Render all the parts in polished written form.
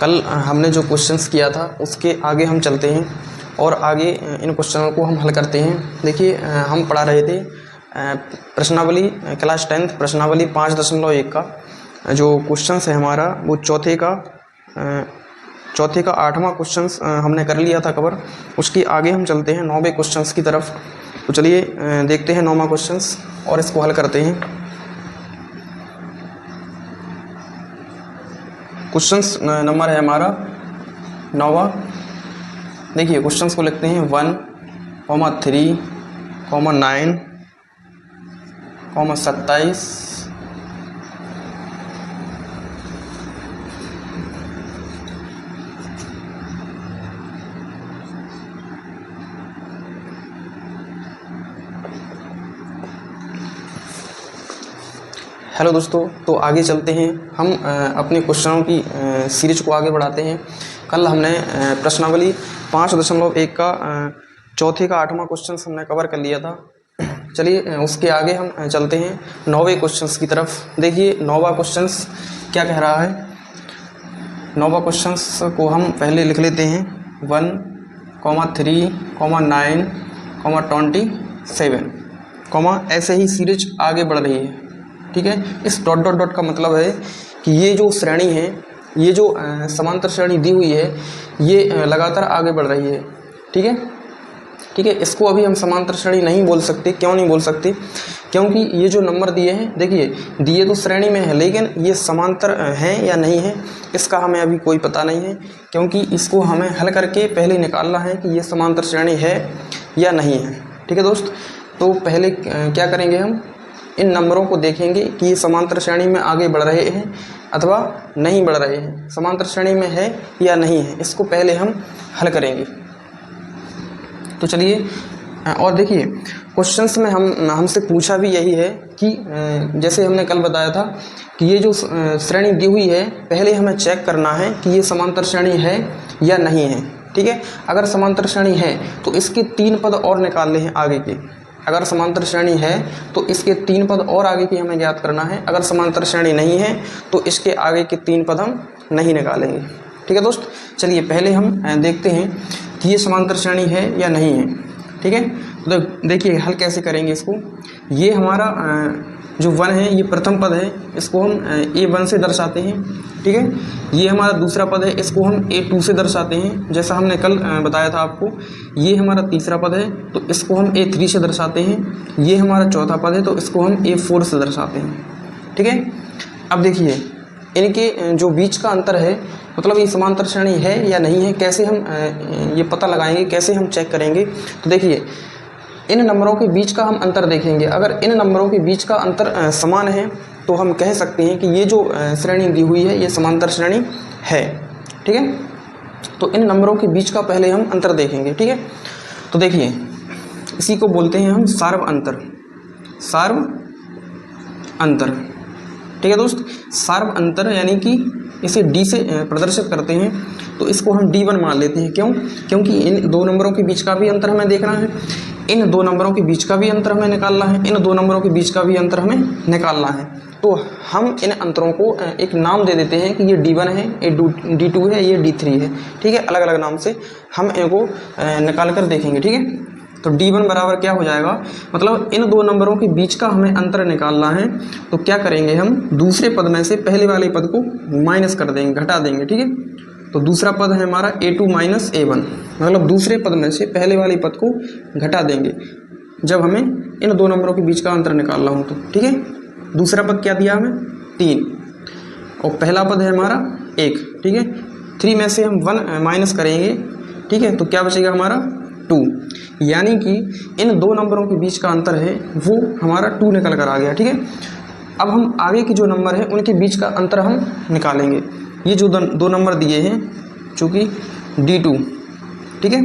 कल हमने जो क्वेश्चंस किया था उसके आगे हम चलते हैं और आगे इन क्वेश्चनों को हम हल करते हैं। देखिए हम पढ़ा रहे थे प्रश्नावली क्लास 10th प्रश्नावली 5.1 का जो क्वेश्चंस है हमारा वो चौथे का 8वां क्वेश्चंस हमने कर लिया था कवर। उसके आगे हम चलते हैं 9वें क्वेश्चंस की तरफ। तो चलिए देखते हैं 9वां क्वेश्चंस और इसको हल करते हैं। क्वेश्चंस नंबर है हमारा 9वां। देखिए क्वेश्चंस को लिखते हैं 1, 3, 9, 27। हेलो दोस्तों, तो आगे चलते हैं हम अपने क्वेश्चनों की सीरीज को आगे बढ़ाते हैं। कल हमने प्रश्नावली 5.1 का चौथे का 8वां क्वेश्चन हमने कवर कर लिया था। चलिए उसके आगे हम चलते हैं 9वें क्वेश्चंस की तरफ। देखिए 9वां क्वेश्चंस क्या कह रहा है। 9वां क्वेश्चंस को हम पहले लिख लेते हैं 1, 3, 9, 27, ऐसे ही सीरीज आगे बढ़ रही है। ठीक है, इस डॉट डॉट डॉट का मतलब है कि ये जो श्रेणी है, ये जो समांतर श्रेणी दी हुई है, ये लगातार आगे बढ़ रही है। ठीक है, ठीक है, इसको अभी हम समांतर श्रेणी नहीं बोल सकते। क्यों नहीं बोल सकते? क्योंकि ये जो नंबर दिए हैं, देखिए दिए तो श्रेणी में है, लेकिन ये समांतर हैं या नहीं है इसका हमें अभी कोई पता नहीं है, क्योंकि इसको हमें हल करके पहले निकालना है कि ये समांतर श्रेणी है या नहीं है। ठीक है दोस्त, तो पहले क्या करेंगे, हम इन नंबरों को देखेंगे कि ये समांतर श्रेणी में आगे बढ़ रहे हैं अथवा नहीं बढ़ रहे हैं, समांतर श्रेणी में है या नहीं है, इसको पहले हम हल करेंगे। तो चलिए, और देखिए क्वेश्चंस में हमसे पूछा भी यही है कि जैसे हमने कल बताया था कि ये जो श्रेणी दी हुई है, पहले हमें चेक करना है कि ये समांतर श्रेणी है या नहीं है। ठीक है, अगर समांतर श्रेणी है तो इसके 3 पद और निकालने हैं आगे के। अगर समांतर श्रेणी है तो इसके 3 पद और आगे की हमें ज्ञात करना है। अगर समांतर श्रेणी नहीं है तो इसके आगे के 3 पद हम नहीं निकालेंगे। ठीक है दोस्त, चलिए पहले हम देखते हैं कि ये समांतर श्रेणी है या नहीं है। ठीक है, तो देखिए हल कैसे करेंगे इसको। ये हमारा जो 1 है, ये प्रथम पद है, इसको हम A1 से दर्शाते हैं। ठीक है, ये हमारा दूसरा पद है, इसको हम A2 से दर्शाते हैं, जैसा हमने कल बताया था आपको। ये हमारा तीसरा पद है, तो इसको हम A3 से दर्शाते हैं। ये हमारा चौथा पद है, तो इसको हम A4 से दर्शाते हैं। ठीक है, अब देखिए इनके जो बीच का अंतर है, मतलब ये समांतर श्रेणी है या नहीं है, कैसे हम ये पता लगाएंगे, कैसे हम चेक करेंगे। तो देखिए इन नंबरों के बीच का हम अंतर देखेंगे। अगर इन नंबरों के बीच का अंतर समान है तो हम कह सकते हैं कि ये जो श्रेणी दी हुई है ये समांतर श्रेणी है। ठीक है, तो इन नंबरों के बीच का पहले हम अंतर देखेंगे। ठीक है, तो देखिए इसी को बोलते हैं हम सार्व अंतर। सार्व अंतर, ठीक है दोस्त, सार्व अंतर यानी कि इसे D से प्रदर्शित करते हैं, तो इसको हम D1 मान लेते हैं। क्यों? क्योंकि इन 2 नंबरों के बीच का भी अंतर हमें देखना है, इन 2 नंबरों के बीच का भी अंतर हमें निकालना है, इन 2 नंबरों के बीच का भी अंतर हमें निकालना है। तो हम इन अंतरों को एक नाम दे देते हैं कि ये D1 है, ये D2 है, ये D3 है। ठीक है, अलग अलग नाम से हम इनको निकाल कर देखेंगे। ठीक है, तो D1 बराबर क्या हो जाएगा, मतलब इन 2 नंबरों के बीच का हमें अंतर निकालना है। तो क्या करेंगे, हम दूसरे पद में से पहले वाले पद को माइनस कर देंगे, घटा देंगे। ठीक है, तो दूसरा पद है हमारा A2 माइनस A1, मतलब दूसरे पद में से पहले वाले पद को घटा देंगे जब हमें इन 2 नंबरों के बीच का अंतर निकालना हो तो। ठीक है, दूसरा पद क्या दिया हमें, 3, और पहला पद है हमारा 1। ठीक है, 3 में से हम 1 माइनस करेंगे। ठीक है, तो क्या बचेगा हमारा 2, यानी कि इन 2 नंबरों के बीच का अंतर है वो हमारा 2 निकल कर आ गया। ठीक है, अब हम आगे की जो नंबर है उनके बीच का अंतर हम निकालेंगे। ये जो 2 नंबर दिए हैं चूँकि D2, ठीक है,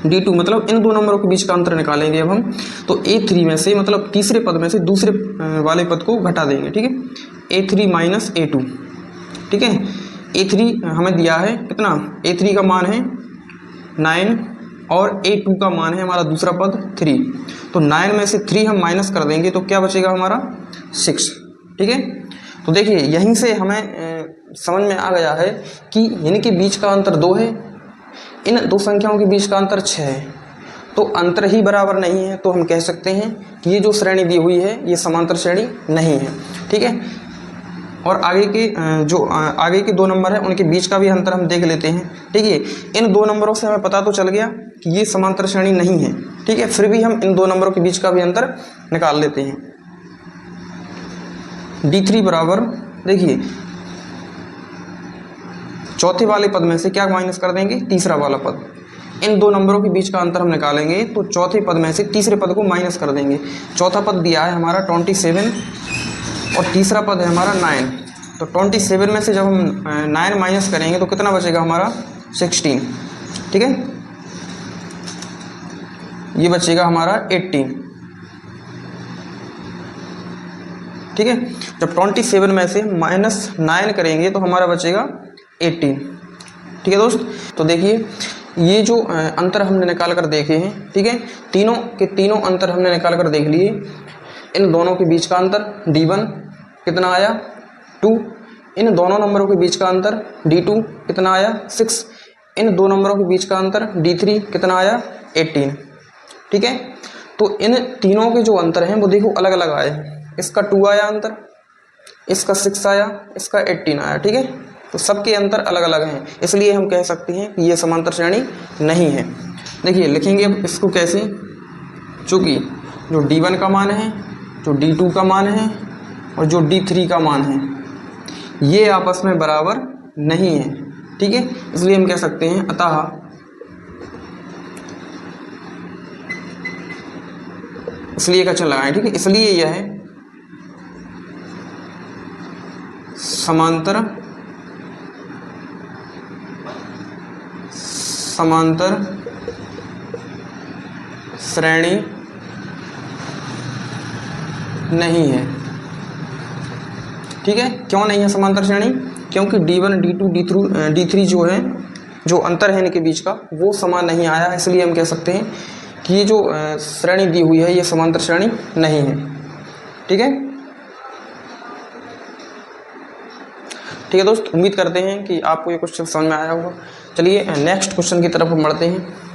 D2 मतलब इन 2 नंबरों के बीच का अंतर निकालेंगे अब हम। तो A3 में से, मतलब तीसरे पद में से दूसरे वाले पद को घटा देंगे। ठीक है, A3 माइनस A2। ठीक है, A3 हमें दिया है कितना, A3 का मान है 9 और A2 का मान है हमारा दूसरा पद 3। तो 9 में से 3 हम माइनस कर देंगे तो क्या बचेगा हमारा 6। ठीक है, तो देखिए यहीं से हमें समझ में आ गया है कि इनके बीच का अंतर 2 है, इन दो संख्याओं के बीच का अंतर 6 है, तो अंतर ही बराबर नहीं है, तो हम कह सकते हैं कि ये जो श्रेणी दी हुई है ये समांतर श्रेणी नहीं है। ठीक है, और आगे के जो आगे के 2 नंबर हैं उनके बीच का भी अंतर हम देख लेते हैं। ठीक है, इन 2 नंबरों से हमें पता तो चल गया कि ये समांतर श्रेणी नहीं है। ठीक है, फिर भी हम इन 2 नंबरों के बीच का भी अंतर निकाल लेते हैं। D3 बराबर, देखिए चौथे वाले पद में से क्या माइनस कर देंगे, तीसरा वाला पद। इन 2 नंबरों के बीच का अंतर हम निकालेंगे तो चौथे पद में से तीसरे पद को माइनस कर देंगे। चौथा पद दिया है हमारा 27 और तीसरा पद है हमारा 9। तो 27 में से जब हम 9 माइनस करेंगे तो कितना बचेगा हमारा 16। ठीक है, ये बचेगा हमारा 18। ठीक है, जब 27 में से -9 करेंगे तो हमारा बचेगा 18। ठीक है दोस्त, तो देखिए ये जो अंतर हमने निकाल कर देखे हैं, ठीक है, तीनों के तीनों अंतर हमने निकाल कर देख लिए। इन दोनों के बीच का अंतर D1 कितना आया 2, इन दोनों नंबरों के बीच का अंतर D2 कितना आया 6, इन 2 नंबरों के बीच का अंतर D3 कितना आया 18। ठीक है, तो इन तीनों के जो अंतर हैं वो देखो अलग अलग आए हैं। इसका 2 आया अंतर, इसका 6 आया, इसका 18 आया। ठीक है, तो सबके अंतर अलग अलग हैं, इसलिए हम कह सकते हैं कि ये समांतर श्रेणी नहीं है। देखिए लिखेंगे अब इसको कैसे, चूँकि जो D1 का मान है, जो D2 का मान है और जो D3 का मान है ये आपस में बराबर नहीं है। ठीक है, इसलिए हम कह सकते हैं अतः इसलिए का चिन्ह लगाएं। ठीक है, इसलिए यह है समांतर श्रेणी नहीं है। ठीक है, क्यों नहीं है समांतर श्रेणी, क्योंकि D1 D2 D3 जो है, जो अंतर है इनके बीच का वो समान नहीं आया, इसलिए हम कह सकते हैं कि ये जो श्रेणी दी हुई है ये समांतर श्रेणी नहीं है। ठीक है, ठीक है दोस्त, उम्मीद करते हैं कि आपको ये क्वेश्चन समझ में आया होगा। चलिए नेक्स्ट क्वेश्चन की तरफ हम बढ़ते हैं।